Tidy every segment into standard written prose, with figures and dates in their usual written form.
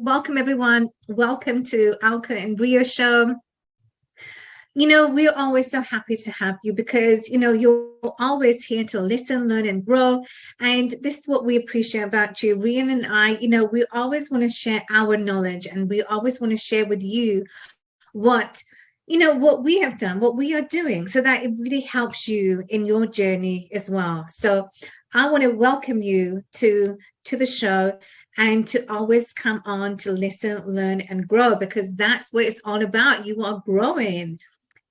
Welcome, everyone. Welcome to 𝗥𝗵𝗲 show. We're always so happy to have you because, you're always here to listen, learn, and grow. And this is what we appreciate about you. Rian and I, we always want to share our knowledge, and we always want to share with you what we have done, what we are doing, so that it really helps you in your journey as well. So I want to welcome you to the show, and to always come on to listen, learn, and grow, because that's what it's all about. You are growing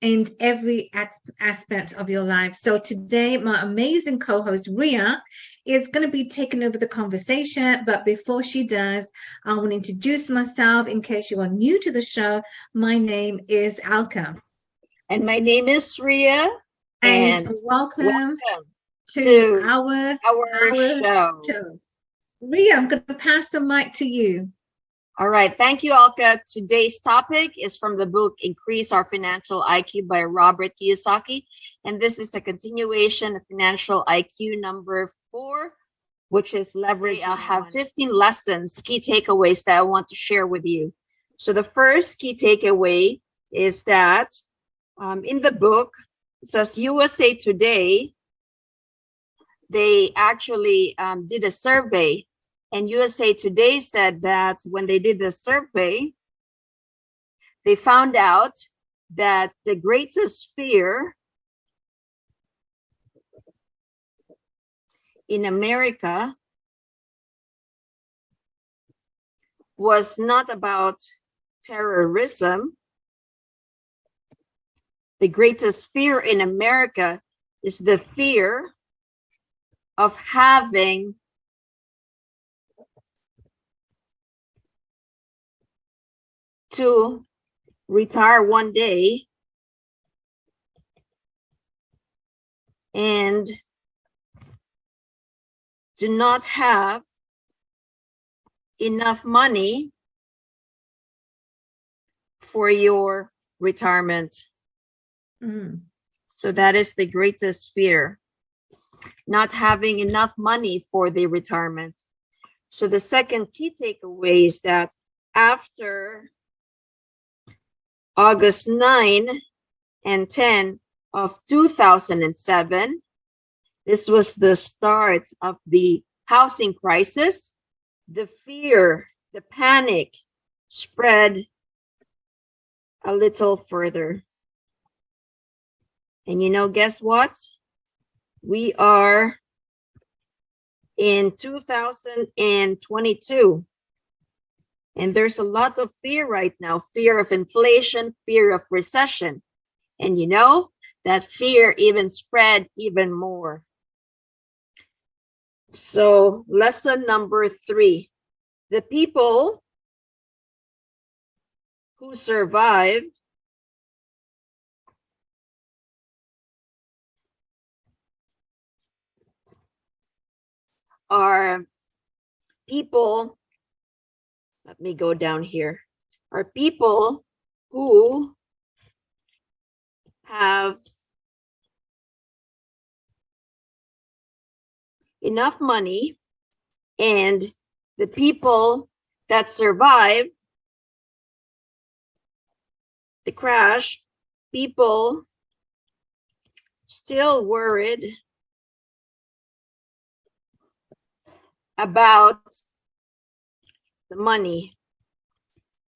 in every aspect of your life. So today, my amazing co-host Ria is going to be taking over the conversation. But before she does, I want to introduce myself in case you are new to the show. My name is 𝗥𝗵𝗲. And my name is Ria. And welcome to our show. Ria, I'm going to pass the mic to you. All right. Thank you, 𝗥𝗵𝗲. Today's topic is from the book Increase Our Financial IQ by Robert Kiyosaki. And this is a continuation of Financial IQ number 4, which is leverage. I have 15 lessons, key takeaways that I want to share with you. So the first key takeaway is that in the book, it says USA Today, they actually did a survey. And USA Today said that when they did the survey, they found out that the greatest fear in America was not about terrorism. The greatest fear in America is the fear of having to retire one day and do not have enough money for your retirement. So that is the greatest fear, not having enough money for the retirement. So the second key takeaway is that after August 9 and 10 of 2007, this was the start of the housing crisis. The fear, the panic spread a little further. And guess what? We are in 2022. And there's a lot of fear right now, fear of inflation, fear of recession. And that fear even spread even more. So lesson number 3, the people who survived are people, let me go down here, are people who have enough money, and the people that survived the crash, people still worried about the money,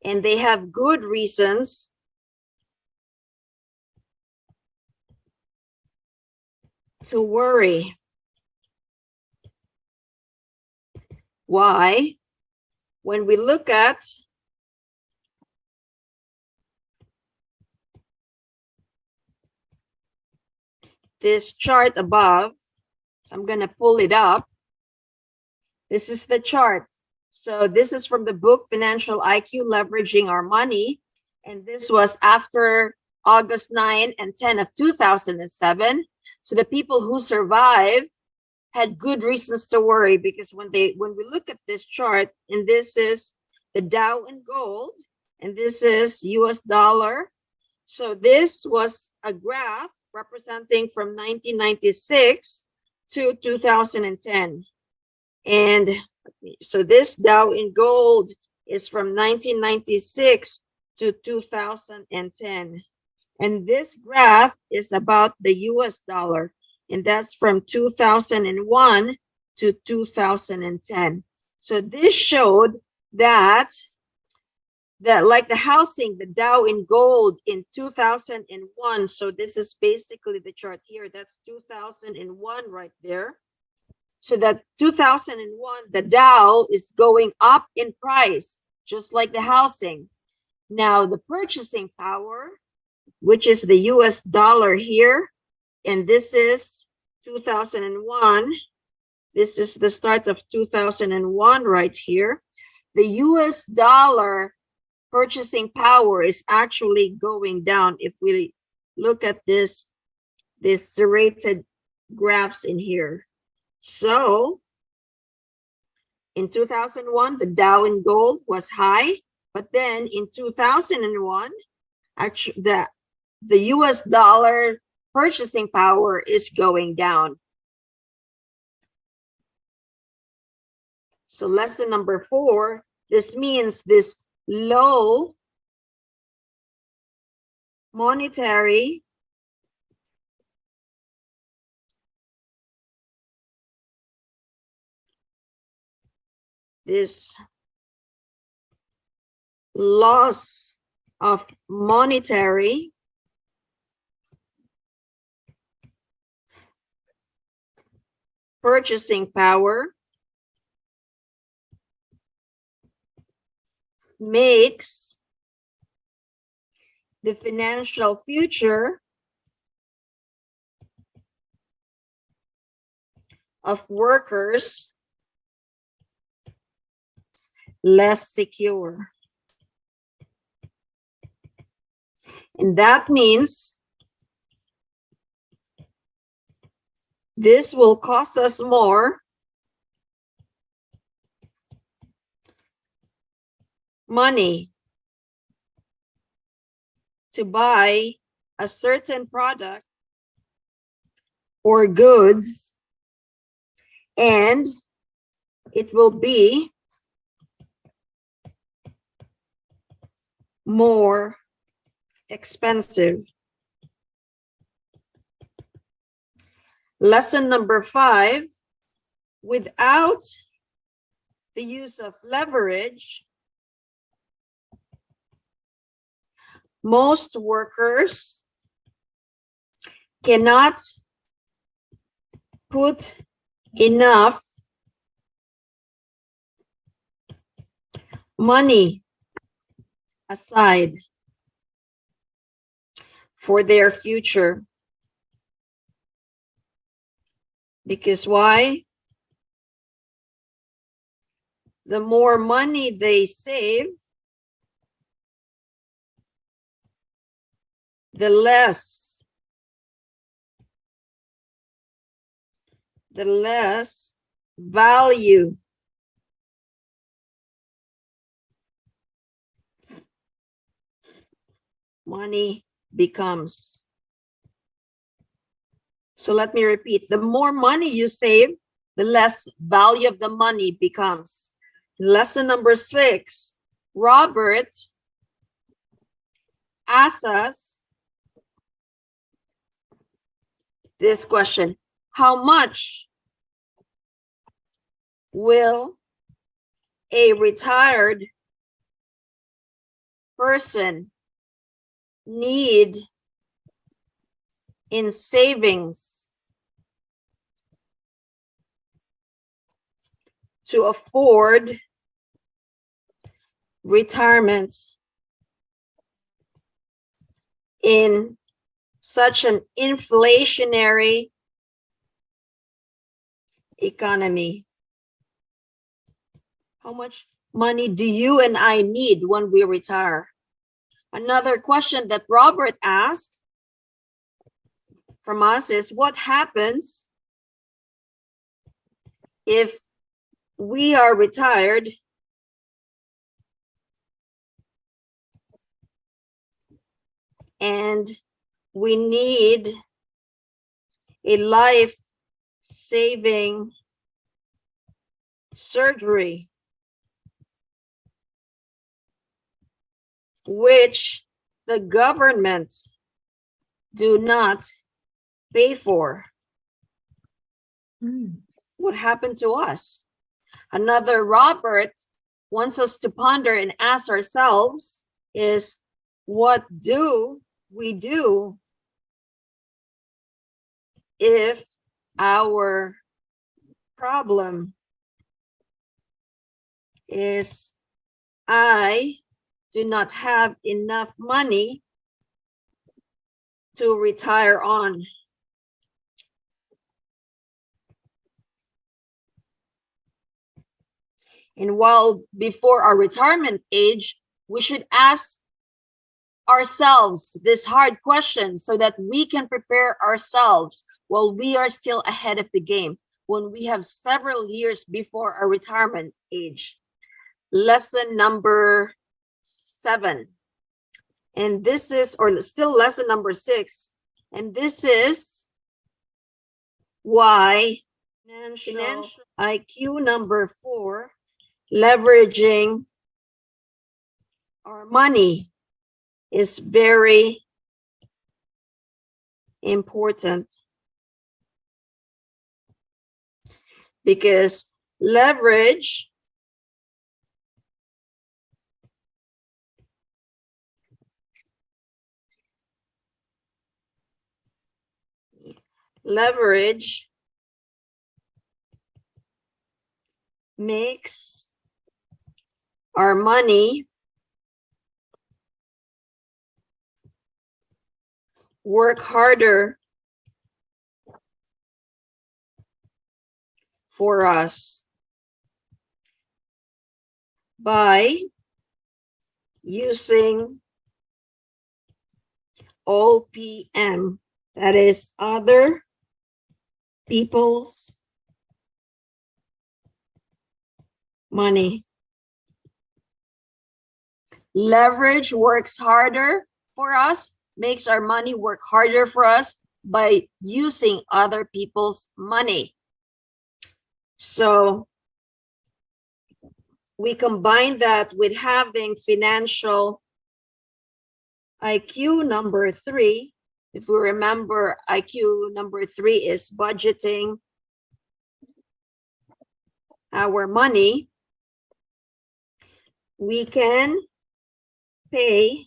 and they have good reasons to worry. Why? When we look at this chart above, so I'm going to pull it up. This is the chart. So this is from the book Financial IQ, Leveraging Our Money. And this was after August 9 and 10 of 2007. So the people who survived had good reasons to worry, because when we look at this chart, and this is the Dow in gold, and this is US dollar. So this was a graph representing from 1996 to 2010. And so this Dow in gold is from 1996 to 2010. And this graph is about the US dollar, and that's from 2001 to 2010. So this showed that like the housing, the Dow in gold in 2001. So this is basically the chart here. That's 2001 right there. So that 2001, the Dow is going up in price, just like the housing. Now the purchasing power, which is the US dollar here, and this is 2001. This is the start of 2001 right here. The US dollar purchasing power is actually going down if we look at this serrated graphs in here. So in 2001, the Dow in gold was high, but then in 2001, actually the US dollar purchasing power is going down. So lesson number 4, this means this low monetary this loss of monetary purchasing power makes the financial future of workers less secure. And that means this will cost us more money to buy a certain product or goods, and it will be more expensive. Lesson number 5, without the use of leverage, most workers cannot put enough money aside for their future. Because why? The more money they save, the less value money becomes. So let me repeat, the more money you save, the less value of the money becomes. Lesson number 6, Robert asks us this question: how much will a retired person need in savings to afford retirement in such an inflationary economy? How much money do you and I need when we retire? Another question that Robert asked from us is, what happens if we are retired and we need a life-saving surgery? which the government do not pay for. What happened to us? Another Robert wants us to ponder and ask ourselves is, what do we do if our problem is I do not have enough money to retire on? And while before our retirement age, we should ask ourselves this hard question so that we can prepare ourselves while we are still ahead of the game, when we have several years before our retirement age. Lesson number 7. And this is, or still lesson number 6. And this is why financial IQ number 4, leveraging our money, is very important. Because leverage makes our money work harder for us by using OPM, that is other people's money. Leverage works harder for us, makes our money work harder for us by using other people's money. So we combine that with having financial IQ number 3. If we remember, IQ number 3 is budgeting our money. We can pay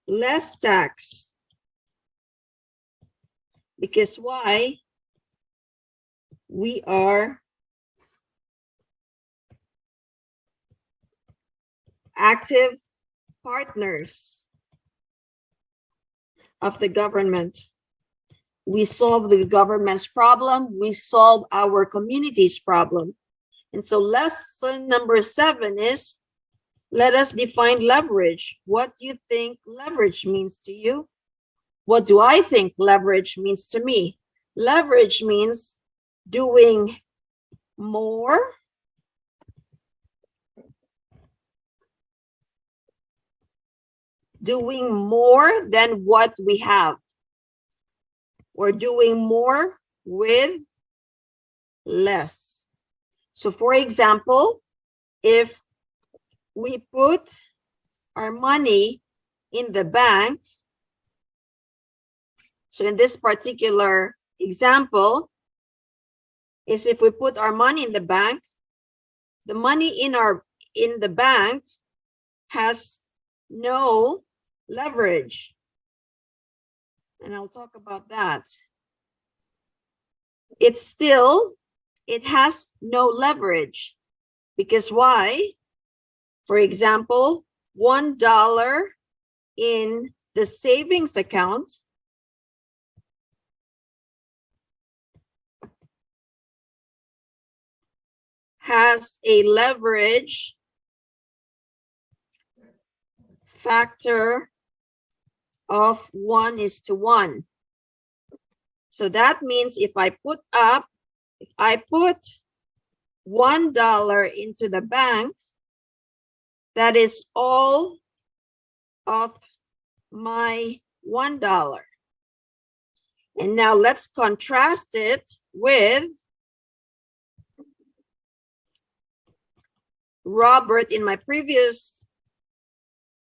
less tax. Because why? We are active partners of the government. We solve the government's problem, we solve our community's problem. And so lesson number 7 is, let us define leverage. What do you think leverage means to you? What do I think leverage means to me? Leverage means doing more than what we have, or doing more with less. So for example, if we put our money in the bank, so in this particular example is, if we put our money in the bank, the money in the bank has no leverage. And I'll talk about that. It has no leverage. Because why? For example, $1 in the savings account has a leverage factor of 1:1. So that means if I put $1 into the bank, that is all of my $1. And now let's contrast it with Robert in my previous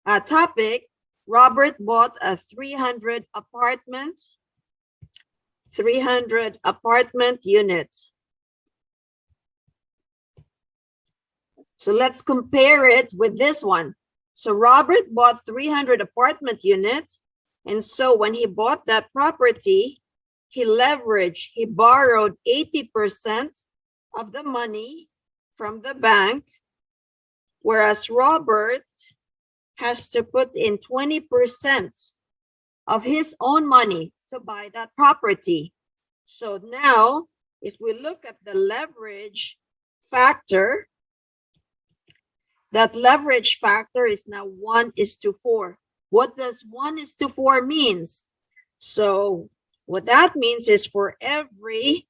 topic, Robert bought a 300 apartment unit. So let's compare it with this one. So Robert bought 300 apartment units. And so when he bought that property, he leveraged, he borrowed 80% of the money from the bank, whereas Robert has to put in 20% of his own money to buy that property. So now, if we look at the leverage factor, that leverage factor is now 1:4. What does 1:4 means? So what that means is for every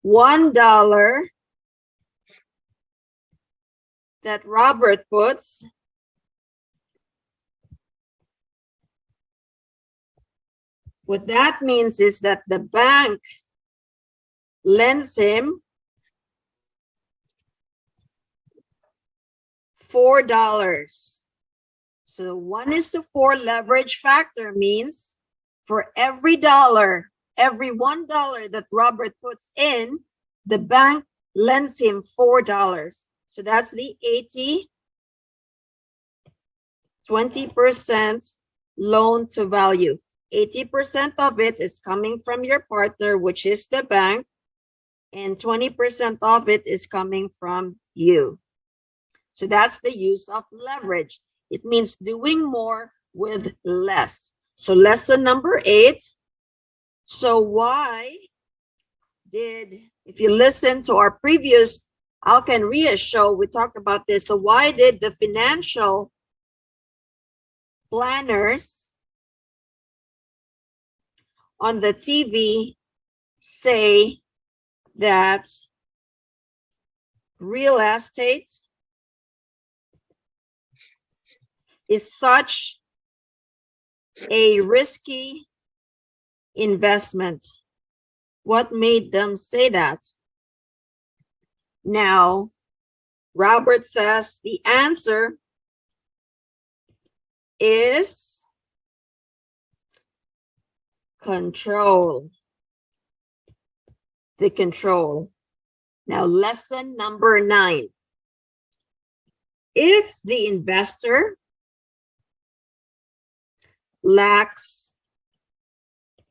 $1 that Robert puts, what that means is that the bank lends him $4. So 1:4 leverage factor means for every $1 that Robert puts in, the bank lends him $4. So that's the 20% loan to value. 80% of it is coming from your partner, which is the bank, and 20% of it is coming from you. So that's the use of leverage. It means doing more with less. So lesson number 8. So why did, if you listen to our previous 𝗥𝗵𝗲 show, we talked about this. So why did the financial planners on the TV say that real estate is such a risky investment? What made them say that? Now, Robert says the answer is control. The control. Now, lesson number 9. If the investor lacks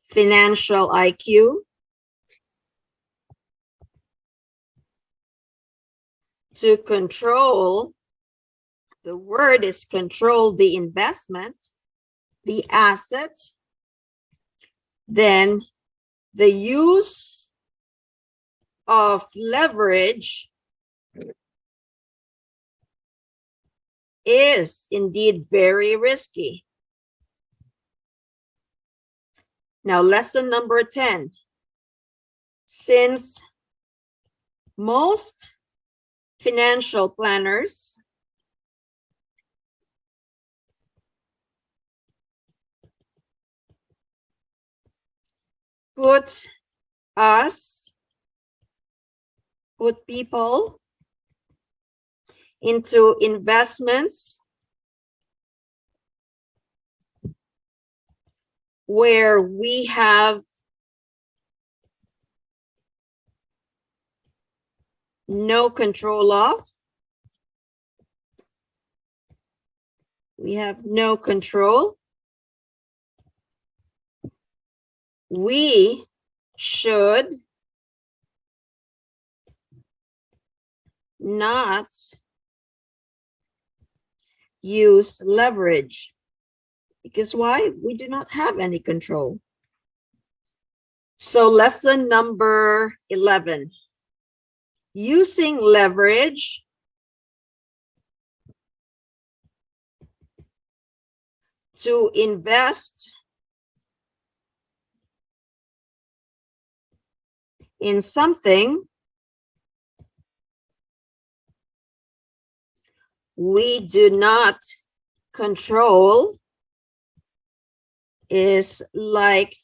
financial IQ, to control, the word is control the investment, the asset, then the use of leverage is indeed very risky. Now, lesson number 10. Since most financial planners put people into investments where we have no control of. We have no control. We should not use leverage. Because why? We do not have any control. So lesson number 11. Using leverage to invest in something we do not control is like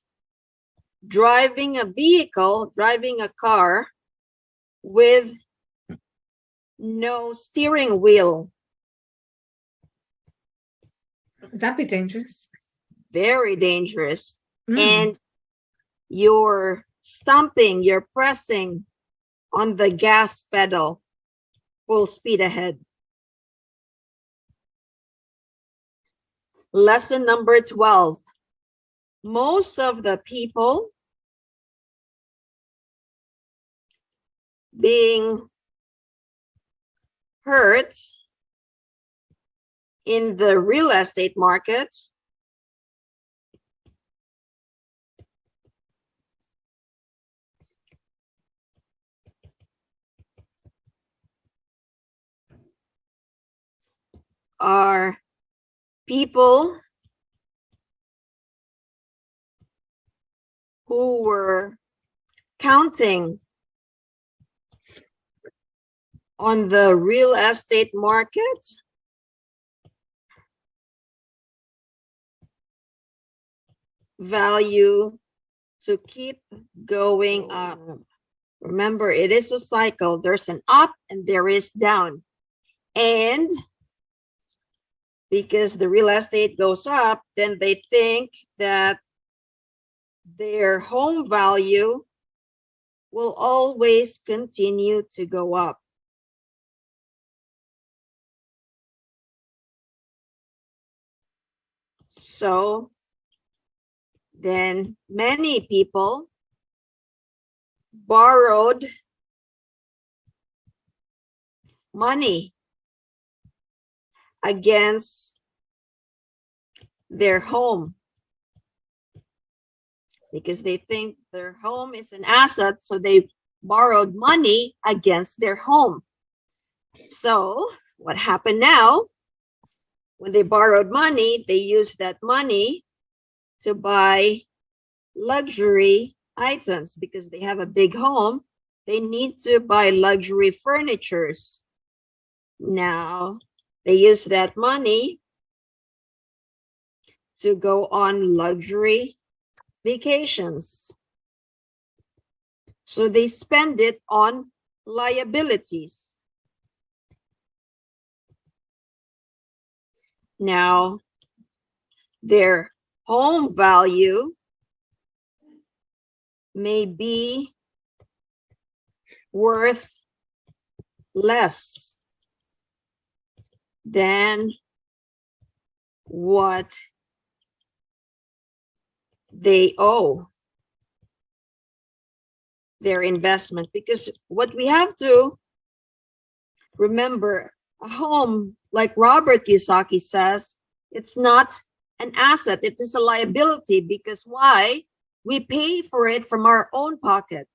driving a vehicle, driving a car with no steering wheel. That'd be dangerous. Very dangerous. Mm. And you're stomping, you're pressing on the gas pedal, full speed ahead. Lesson number 12. Most of the people being hurt in the real estate market are people who were counting on the real estate market value to keep going up. Remember, it is a cycle. There's an up and there is down. And because the real estate goes up, then they think that their home value will always continue to go up. So then many people borrowed money against their home because they think their home is an asset, so they borrowed money against their home. So what happened now? When they borrowed money, they used that money to buy luxury items because they have a big home. They need to buy luxury furnitures. Now they use that money to go on luxury vacations. So they spend it on liabilities. Now their home value may be worth less than what they owe their investment. Because what we have to remember, a home, like Robert Kiyosaki says, it's not an asset, it is a liability. Because why? We pay for it from our own pocket.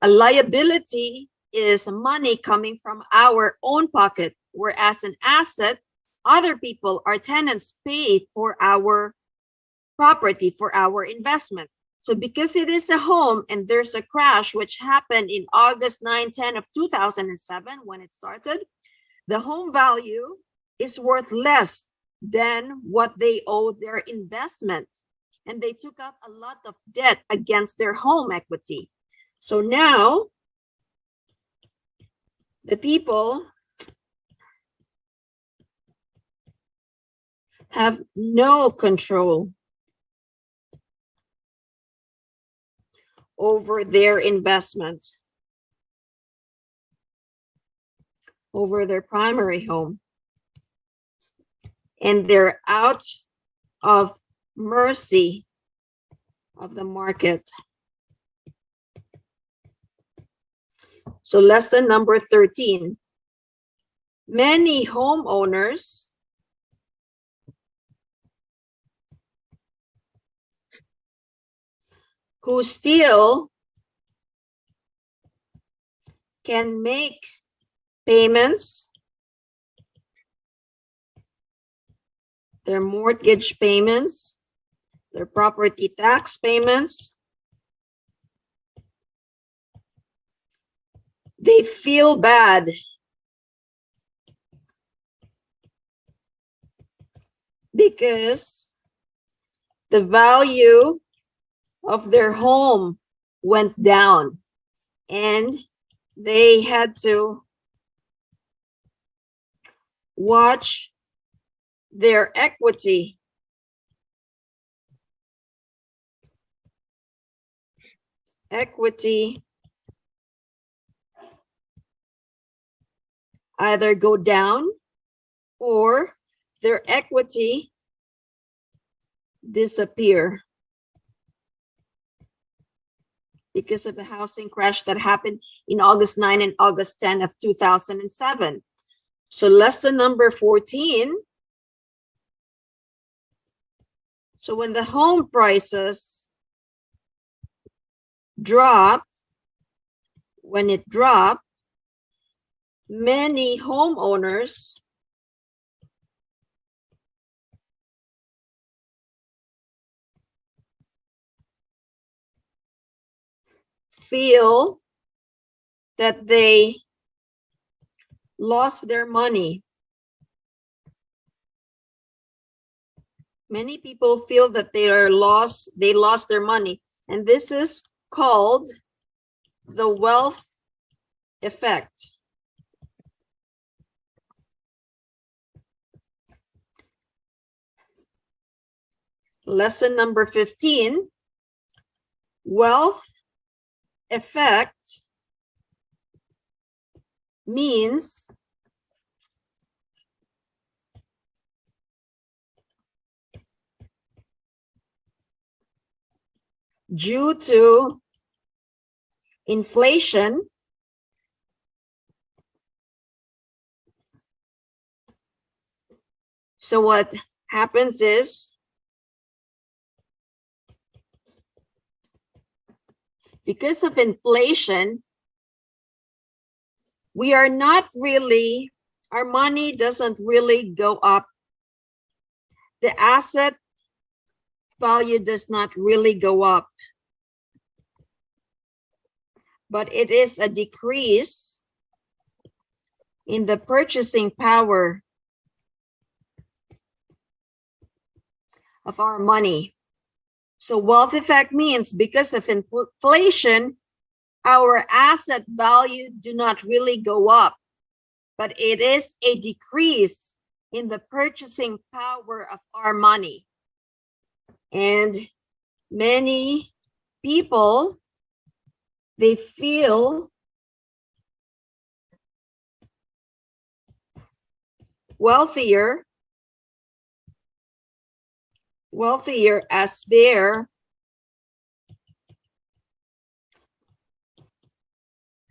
A liability is money coming from our own pocket, whereas an asset, other people, our tenants, pay for our property, for our investment. So because it is a home and there's a crash which happened in August 9-10 of 2007 when it started, the home value is worth less than what they owe their investment. And they took out a lot of debt against their home equity. So now the people have no control over their investment, over their primary home, and they're out of mercy of the market. So lesson number 13, many homeowners who still can make payments, their mortgage payments, their property tax payments, they feel bad because the value of their home went down and they had to watch their equity either go down or their equity disappear because of the housing crash that happened in August 9 and August 10 of 2007. So lesson number 14. So when the home prices drop, many homeowners feel that they lost their money. Many people feel that they lost their money, and this is called the wealth effect. Lesson number 15, wealth effect means due to inflation, so what happens is because of inflation, we are not really, our money doesn't really go up. The asset value does not really go up, but it is a decrease in the purchasing power of our money. So wealth effect means because of inflation, our asset value do not really go up, but it is a decrease in the purchasing power of our money. And many people, they feel wealthier as their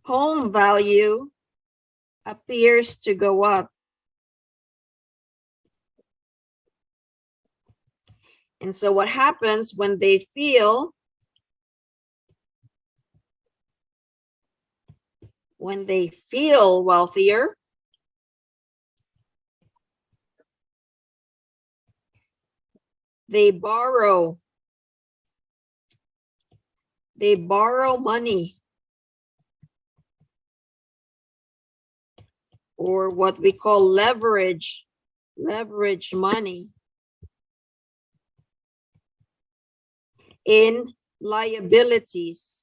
home value appears to go up. And so what happens when they feel wealthier, they borrow money, or what we call leverage money in liabilities.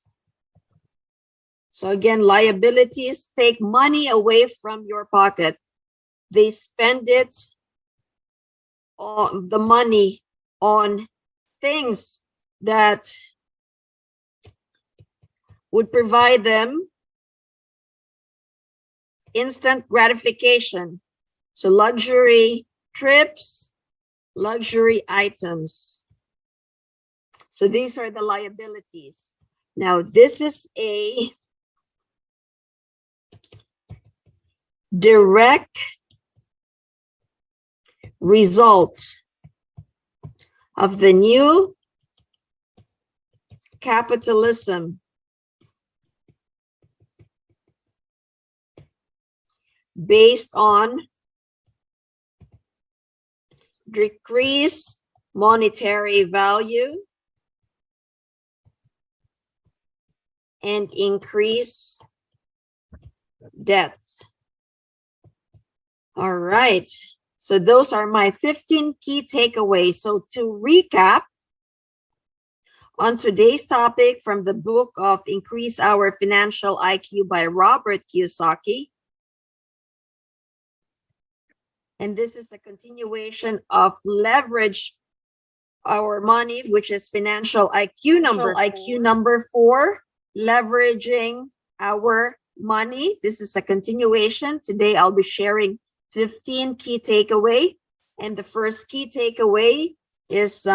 So again, liabilities take money away from your pocket. They spend it on the money on things that would provide them instant gratification. So luxury trips, luxury items. So these are the liabilities. Now, this is a direct result of the new capitalism based on decreased monetary value and increase debt. All right, so those are my 15 key takeaways. So to recap on today's topic from the book of Increase Our Financial IQ by Robert Kiyosaki. And this is a continuation of leverage our money, which is financial IQ number 4, leveraging our money. This is a continuation. Today I'll be sharing 15 key takeaway. And the first key takeaway is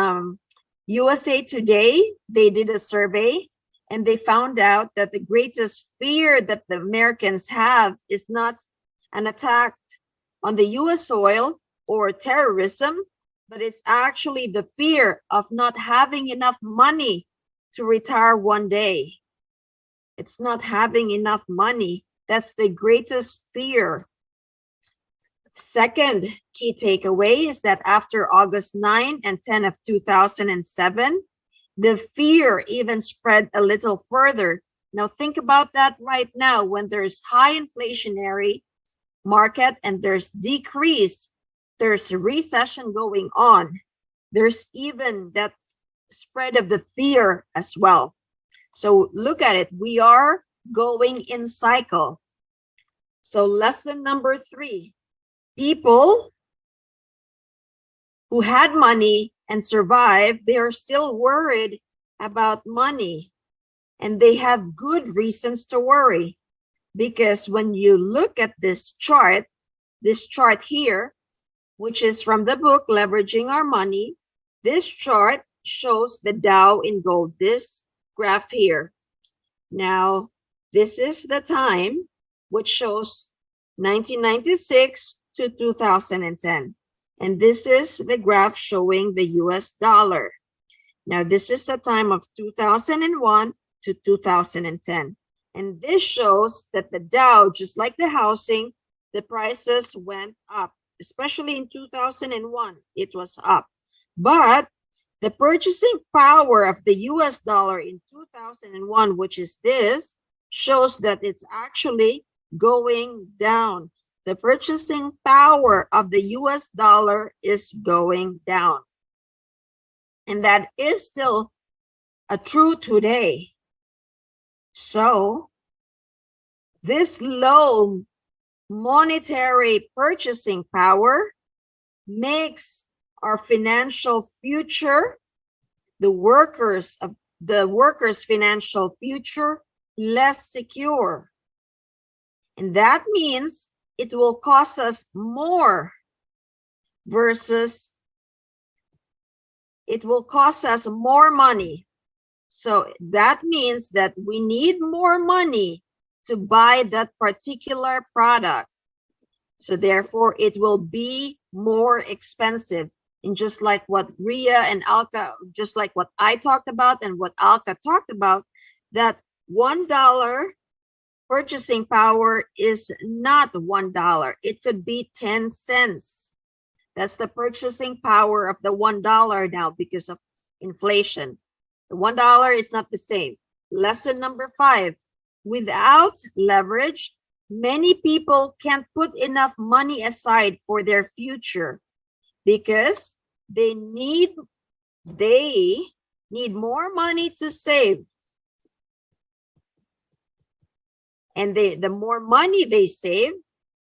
USA Today. They did a survey and they found out that the greatest fear that the Americans have is not an attack on the US soil or terrorism, but it's actually the fear of not having enough money to retire one day. It's not having enough money. That's the greatest fear. Second key takeaway is that after August 9 and 10 of 2007, the fear even spread a little further. Now think about that right now when there's high inflationary market and there's decrease, there's a recession going on. There's even that spread of the fear as well. So look at it. We are going in cycle. So lesson number 3, people who had money and survived, they are still worried about money. And they have good reasons to worry. Because when you look at this chart here, which is from the book, Leveraging Our Money, this chart shows the Dow in gold, this graph here. Now, this is the time which shows 1996 to 2010. And this is the graph showing the US dollar. Now, this is a time of 2001 to 2010. And this shows that the Dow, just like the housing, the prices went up, especially in 2001, it was up. But the purchasing power of the US dollar in 2001, which is this, shows that it's actually going down. The purchasing power of the US dollar is going down. And that is still true today. So this low monetary purchasing power makes our financial future, the workers' financial future, less secure. And that means it will cost us more versus it will cost us more money. So that means that we need more money to buy that particular product. So therefore, it will be more expensive. And just like what Ria and Alka, just like what I talked about and what Alka talked about, that $1 purchasing power is not $1. It could be 10 cents. That's the purchasing power of the $1 now because of inflation. The $1 is not the same. Lesson number 5, without leverage, many people can't put enough money aside for their future because they need more money to save. And the more money they save,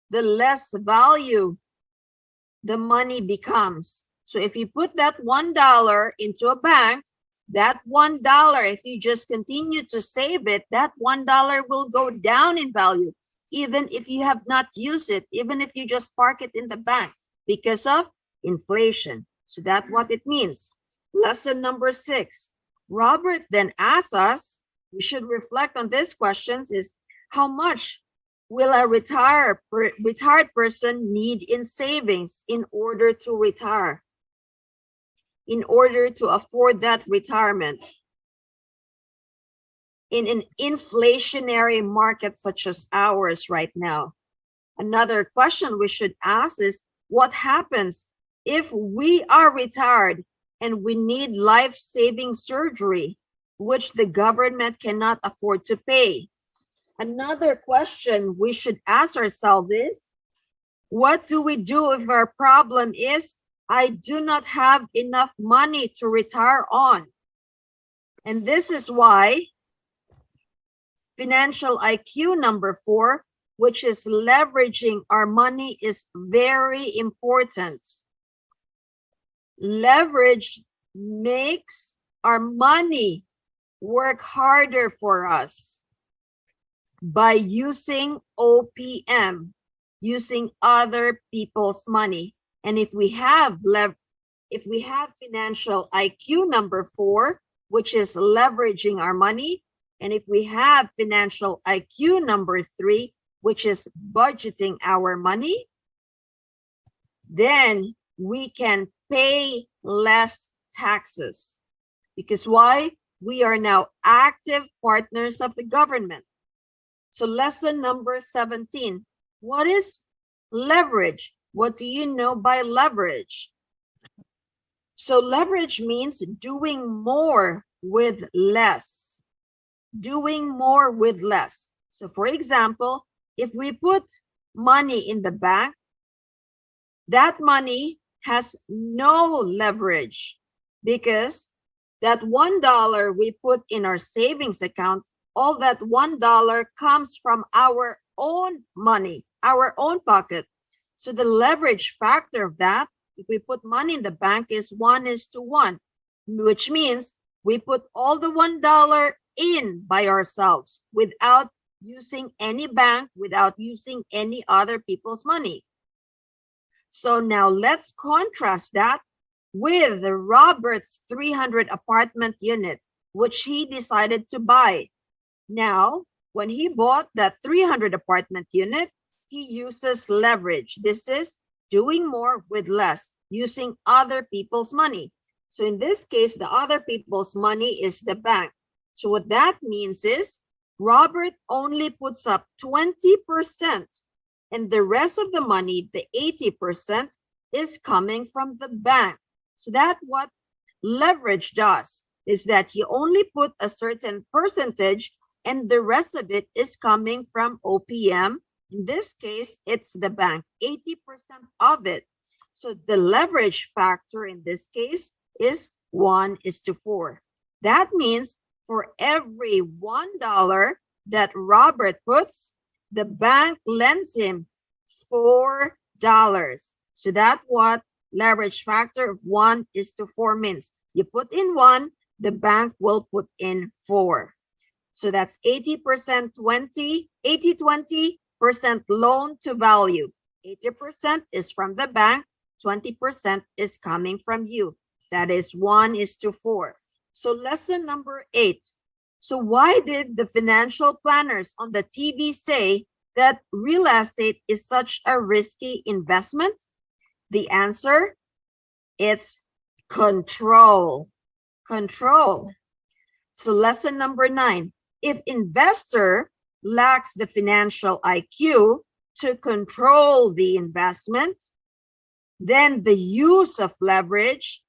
the less value the money becomes. So if you put that $1 into a bank, that $1, if you just continue to save it, that $1 will go down in value, even if you have not used it, even if you just park it in the bank because of inflation. So that's what it means. Lesson number 6. Robert then asks us, we should reflect on these questions, is how much will a retired person need in savings in order to retire, in order to afford that retirement? In an inflationary market such as ours right now. Another question we should ask is, what happens if we are retired and we need life-saving surgery, which the government cannot afford to pay? Another question we should ask ourselves is, what do we do if our problem is, I do not have enough money to retire on? And this is why financial IQ number 4 which is leveraging our money, is very important. Leverage makes our money work harder for us by using OPM, using other people's money. And if we have financial IQ number 4, which is leveraging our money, and if we have financial IQ number 3, which is budgeting our money, then we can pay less taxes. Because why? We are now active partners of the government. So lesson number 17, what is leverage? What do you know by leverage? So leverage means doing more with less. Doing more with less. So for example, if we put money in the bank, that money has no leverage because that $1 we put in our savings account, all that $1 comes from our own money, our own pocket. So the leverage factor of that, if we put money in the bank, is 1:1, which means we put all the $1 in by ourselves without using any bank, without using any other people's money. So now let's contrast that with Robert's 300 apartment unit, which he decided to buy. Now, when he bought that 300 apartment unit, he uses leverage. This is doing more with less, using other people's money. So in this case, the other people's money is the bank. So what that means is Robert only puts up 20%, and the rest of the money, the 80%, is coming from the bank. So that's what leverage does, is that you only put a certain percentage and the rest of it is coming from OPM. In this case, it's the bank, 80% of it. So the leverage factor in this case is 1:4. That means for every $1 that Robert puts, the bank lends him $4. So that's what leverage factor of 1:4 means. You put in 1, the bank will put in 4. So that's 80%, 20% loan to value. 80% is from the bank, 20% is coming from you. That is 1:4. So lesson number 8. So why did the financial planners on the TV say that real estate is such a risky investment? The answer, it's control. Control. So lesson number 9. If investor lacks the financial IQ to control the investment, then the use of leverage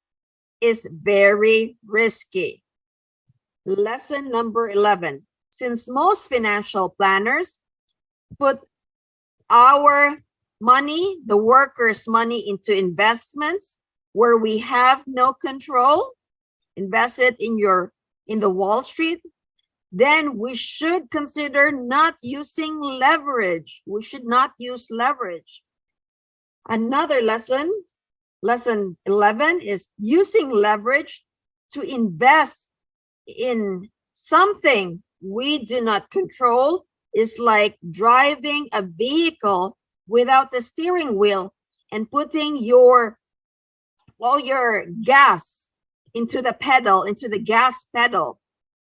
is very risky. Lesson number 11. Since most financial planners put our money, the workers' money, into investments where we have no control, invest it in the Wall Street, then we should consider not using leverage. We should not use leverage. Another lesson, lesson 11, is using leverage to invest in something we do not control is like driving a vehicle without the steering wheel and putting all your gas into the pedal, into the gas pedal,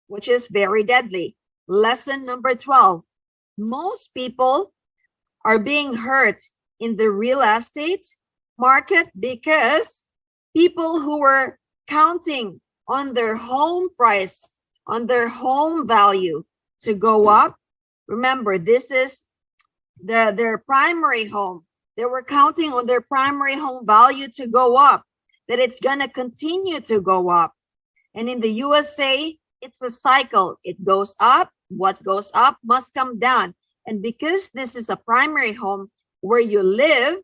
which is very deadly. Lesson number 12. Most people are being hurt in the real estate market because people who were counting on their home price, on their home value to go up. Remember, this is their primary home. They were counting on their primary home value to go up, that it's going to continue to go up. And in the USA, it's a cycle. It goes up. What goes up must come down. And because this is a primary home where you live,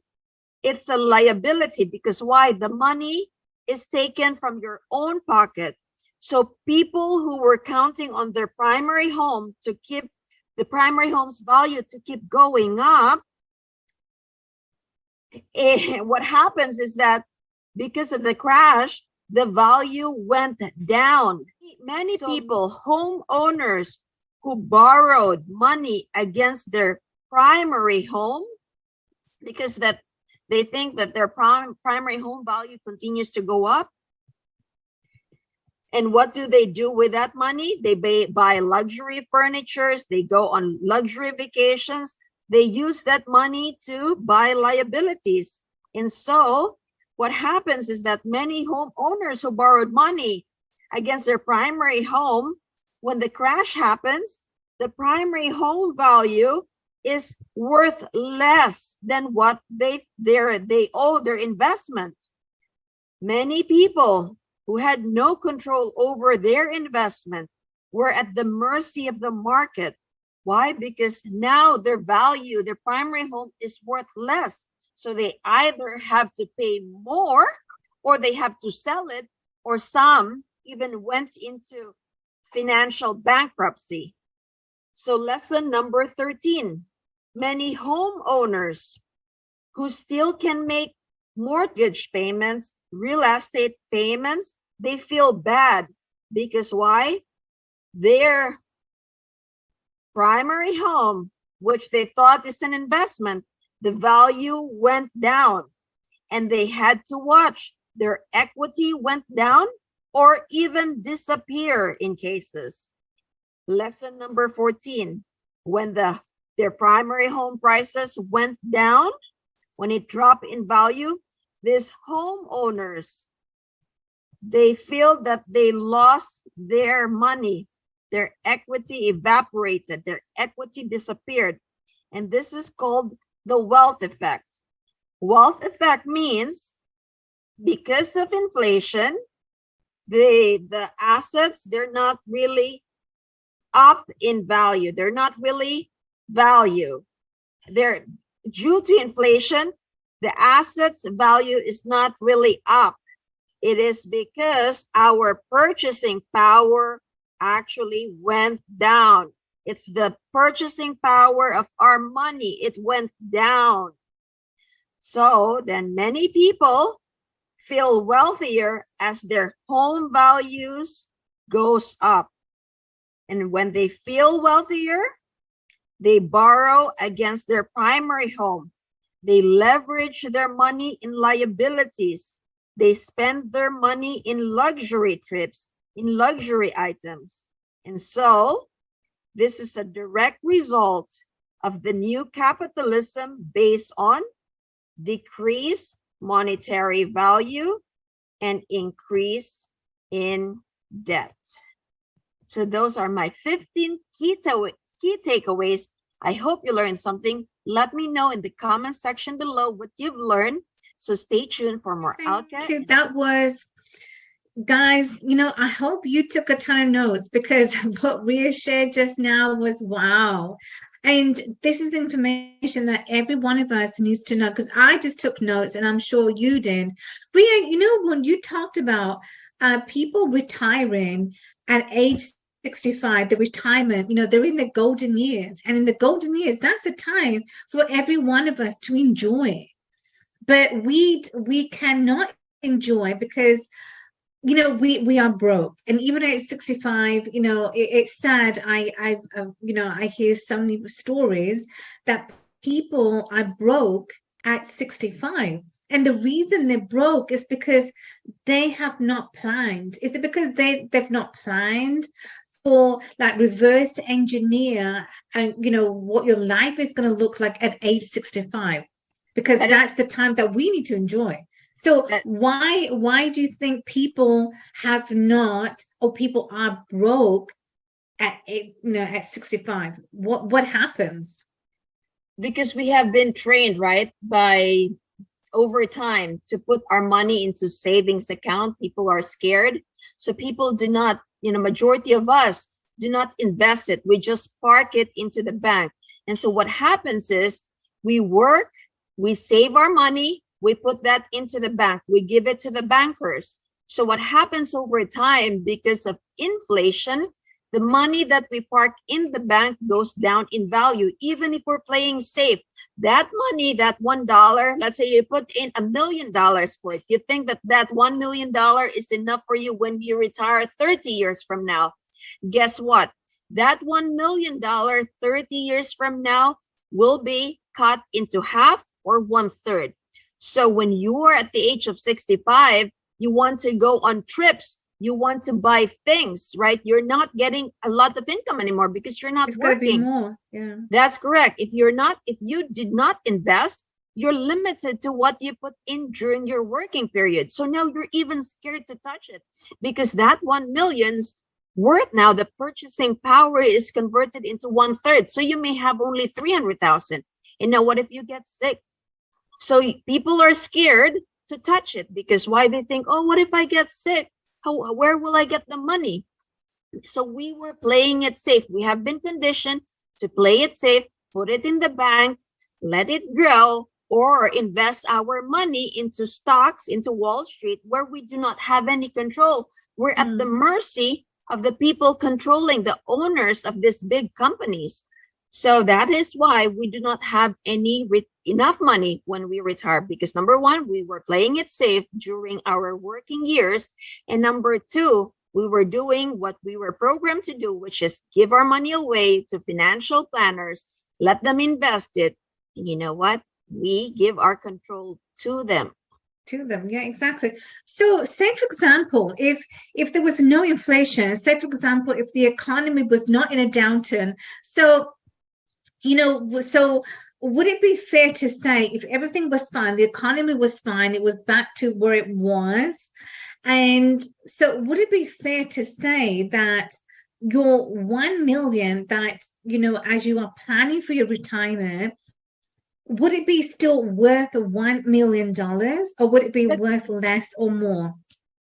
it's a liability. Because why? The money is taken from your own pocket. So people who were counting on their primary home to keep the primary home's value to keep going up, what happens is that because of the crash, the value went down. Many people, homeowners who borrowed money against their primary home because that they think that their primary home value continues to go up. And what do they do with that money? They buy luxury furnitures, they go on luxury vacations, they use that money to buy liabilities. And so what happens is that many homeowners who borrowed money against their primary home, when the crash happens, the primary home value is worth less than what they owe their investment. Many people who had no control over their investment were at the mercy of the market. Why? Because now their value, their primary home is worth less. So they either have to pay more or they have to sell it, or some even went into financial bankruptcy. So lesson number 13, many homeowners who still can make mortgage payments, real estate payments, they feel bad because why? Their primary home, which they thought is an investment, the value went down and they had to watch their equity went down or even disappear in cases. Lesson number 14, when their primary home prices went down, when it dropped in value, these homeowners, they feel that they lost their money, their equity evaporated, their equity disappeared. And this is called the wealth effect. Wealth effect means because of inflation, the assets, they're not really up in value. They're not really value. They're due to inflation, the assets value is not really up. It is because our purchasing power actually went down. It's the purchasing power of our money. It went down. So then many people feel wealthier as their home values goes up. And when they feel wealthier, they borrow against their primary home. They leverage their money in liabilities. They spend their money in luxury trips, in luxury items. And so this is a direct result of the new capitalism based on decreased monetary value and increase in debt. So those are my 15 key takeaways. I hope you learned something. Let me know in the comment section below what you've learned. So stay tuned for more. Thank you. That was, guys, you know, I hope you took a ton of notes because what Ria shared just now was wow. And this is information that every one of us needs to know, because I just took notes and I'm sure you did. Ria, you know, when you talked about people retiring at age 65, the retirement, you know, they're in the golden years. And in the golden years, that's the time for every one of us to enjoy. But we cannot enjoy because, you know, we are broke. And even at 65, you know, it's sad. You know, I hear so many stories that people are broke at 65. And the reason they're broke is because they have not planned. Is it because they've not planned for, like, reverse engineer and, you know, what your life is going to look like at age 65? Because that's the time that we need to enjoy. So why do you think people have not, or people are broke at, you know, at 65? What happens? Because we have been trained, right, by over time to put our money into savings account. People are scared, so people do not, you know, majority of us do not invest it. We just park it into the bank. And so what happens is we work, we save our money, we put that into the bank, we give it to the bankers. So what happens over time, because of inflation, the money that we park in the bank goes down in value, even if we're playing safe. That money, that $1, let's say you put in $1 million for it. You think that that $1 million is enough for you when you retire 30 years from now. Guess what? That $1 million 30 years from now will be cut into half or 1/3. So when you are at the age of 65, you want to go on trips, you want to buy things, right? You're not getting a lot of income anymore because you're not working. It's got to be more. Yeah. That's correct. If you did not invest, you're limited to what you put in during your working period. So now you're even scared to touch it because that 1 million's worth now, the purchasing power is converted into 1/3. So you may have only 300,000. And now what if you get sick? So people are scared to touch it because why? They think, oh, what if I get sick? Where will I get the money? So we were playing it safe. We have been conditioned to play it safe, put it in the bank, let it grow, or invest our money into stocks, into Wall Street, where we do not have any control. We're at the mercy of the people controlling, the owners of these big companies. So that is why we do not have enough money when we retire, because number one, we were playing it safe during our working years, and number two, we were doing what we were programmed to do, which is give our money away to financial planners, let them invest it. And you know what? We give our control to them. Yeah, exactly. So say, for example, if there was no inflation, say, for example, if the economy was not in a downturn, so, so would it be fair to say if everything was fine, the economy was fine, it was back to where it was, and so would it be fair to say that your 1 million that, as you are planning for your retirement, would it be still worth $1 million, or would it be worth less or more?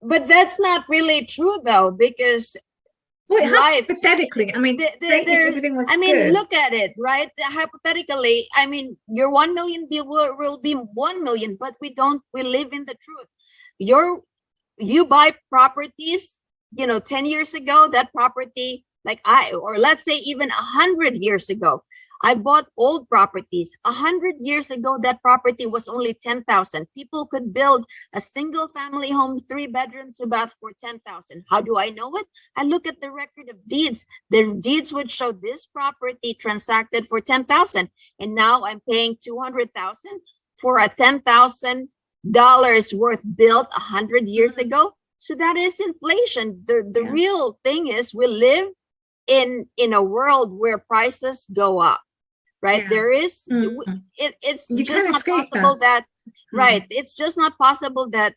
But that's not really true, though, because hypothetically, I mean, everything was good. Look at it, right? Hypothetically, your 1 million will be 1 million, but we live in the truth. You buy properties, 10 years ago, that property, or let's say even 100 years ago, I bought old properties. 100 years ago, that property was only 10,000. People could build a single family home, 3-bedroom, 2-bath for 10,000. How do I know it? I look at the record of deeds. The deeds would show this property transacted for 10,000, and now I'm paying 200,000 for a $10,000 worth built 100 years ago. So that is inflation. The real thing is we live in a world where prices go up. Right. Yeah. There is, it's just not possible that, right. It's just not possible that,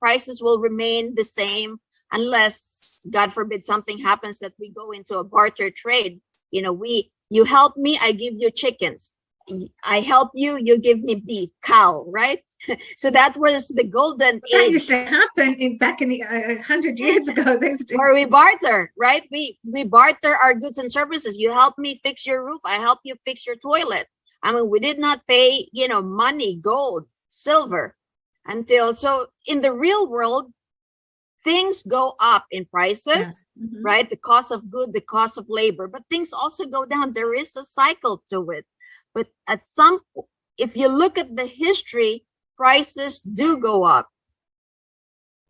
prices will remain the same unless, God forbid, something happens that we go into a barter trade. You help me, I give you chickens. I help you, you give me beef, cow, right? So that was the golden age. That used to happen back in the 100 years ago. Or we barter, right? We barter our goods and services. You help me fix your roof, I help you fix your toilet. We did not pay, money, gold, silver until. So in the real world, things go up in prices, right? The cost of good, the cost of labor, but things also go down. There is a cycle to it. But if you look at the history, prices do go up.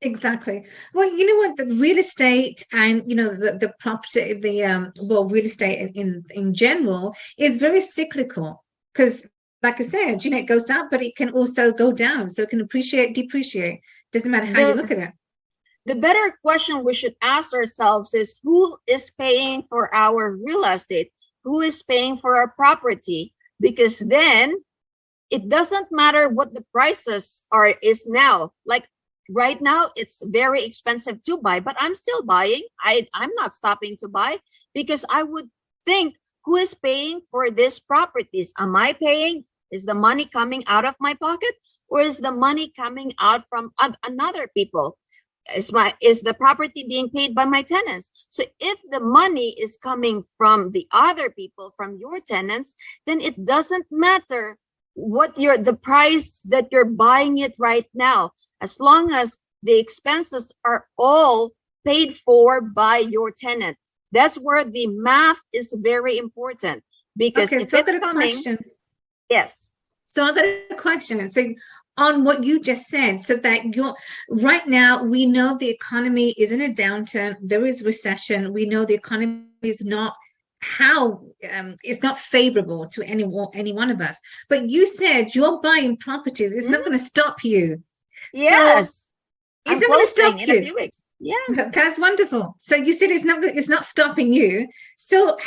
Exactly. Well, you know what, the real estate and the property, real estate in general is very cyclical, because like I said, it goes up, but it can also go down. So it can appreciate, depreciate. Doesn't matter how you look at it. The better question we should ask ourselves is, who is paying for our real estate? Who is paying for our property? Because then it doesn't matter what the prices is now. Like right now, it's very expensive to buy, but I'm still buying. I'm not stopping to buy, because I would think, who is paying for these properties? Am I paying? Is the money coming out of my pocket, or is the money coming out from another people? Is the property being paid by my tenants? So if the money is coming from the other people, from your tenants, then it doesn't matter what the price that you're buying it right now, as long as the expenses are all paid for by your tenant. That's where the math is very important, because Okay, if so I it's got a coming, question. yes. So I got a question. And so on what you just said, so that you're right now, we know the economy is in a downturn. There is recession. We know the economy is not it's not favorable to any one of us. But you said you're buying properties. It's not Mhm. going to stop you. So Yes, it's I'm not going to closing stop in a you. few weeks. Yeah. That's wonderful. So you said it's not stopping you. So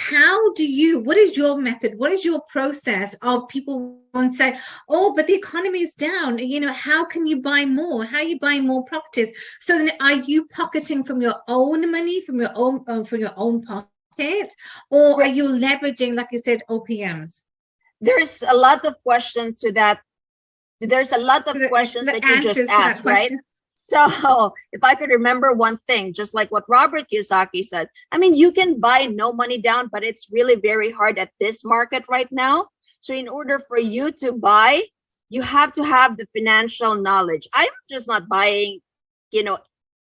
what is your method? What is your process of people want to say, oh, but the economy is down. How can you buy more? How are you buying more properties? So then are you pocketing from your own money, from your own pocket, or are Right. you leveraging, like you said, OPMs? There's a lot of questions to that. There's a lot of questions The that you just answers to that asked, right? question. So if I could remember one thing, just like what Robert Kiyosaki said, I mean, you can buy no money down, but it's really very hard at this market right now. So in order for you to buy, you have to have the financial knowledge. I'm just not buying, you know,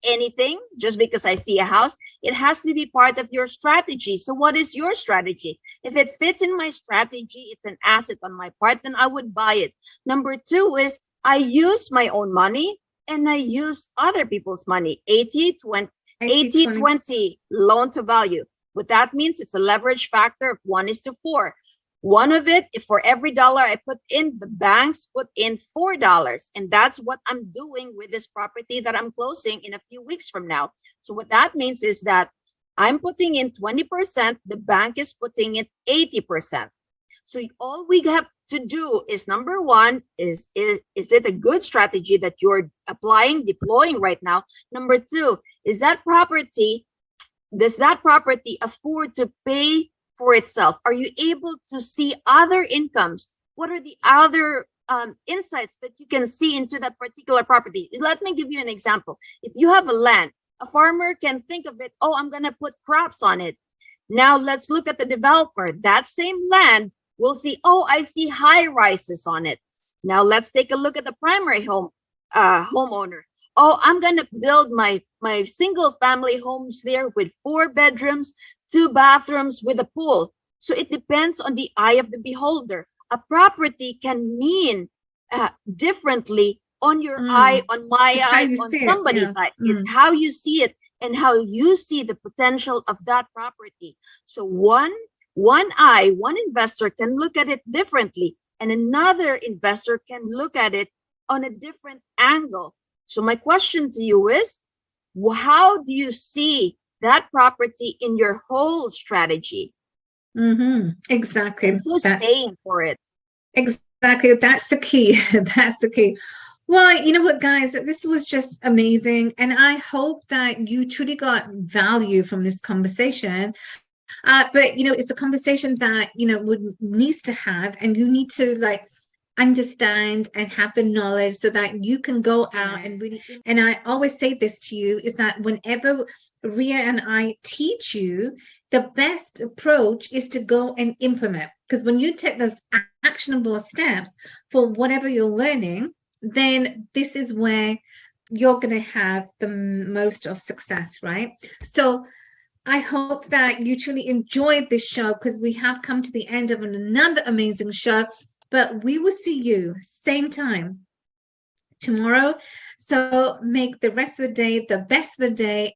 anything just because I see a house. It has to be part of your strategy. So what is your strategy? If it fits in my strategy, it's an asset on my part, then I would buy it. Number two is I use my own money and I use other people's money. 80-20, 80-20. 80-20 loan to value. What that means, it's a leverage factor of 1:4. One of it, if for every dollar I put in, the banks put in $4. And that's what I'm doing with this property that I'm closing in a few weeks from now. So what that means is that I'm putting in 20%, the bank is putting in 80%. So all we have to do is, number one, is it a good strategy that you're deploying right now? Number two, does that property afford to pay for itself? Are you able to see other incomes? What are the other insights that you can see into that particular property? Let me give you an example. If you have a land, a farmer can think of it, oh, I'm going to put crops on it. Now let's look at the developer. That same land will see, oh, I see high rises on it. Now let's take a look at the primary homeowner. Oh, I'm going to build my single family homes there with 4 bedrooms, 2 bathrooms with a pool. So it depends on the eye of the beholder. A property can mean differently on your eye, on my It's how eye, you on see it. somebody's Yeah. eye. It's how you see it and how you see the potential of that property. So one investor can look at it differently, and another investor can look at it on a different angle. So my question to you is, how do you see that property in your whole strategy? Exactly. And who's paying for it? Exactly. That's the key. That's the key. Well, you know what, guys, this was just amazing. And I hope that you truly got value from this conversation. But it's a conversation that needs to have, and you need to understand and have the knowledge so that you can go out and really. And I always say this to you, is that whenever Ria and I teach you, the best approach is to go and implement, because when you take those actionable steps for whatever you're learning, then this is where you're going to have the most of success, right? So I hope that you truly enjoyed this show, because we have come to the end of another amazing show. But we will see you same time tomorrow. So make the rest of the day the best of the day,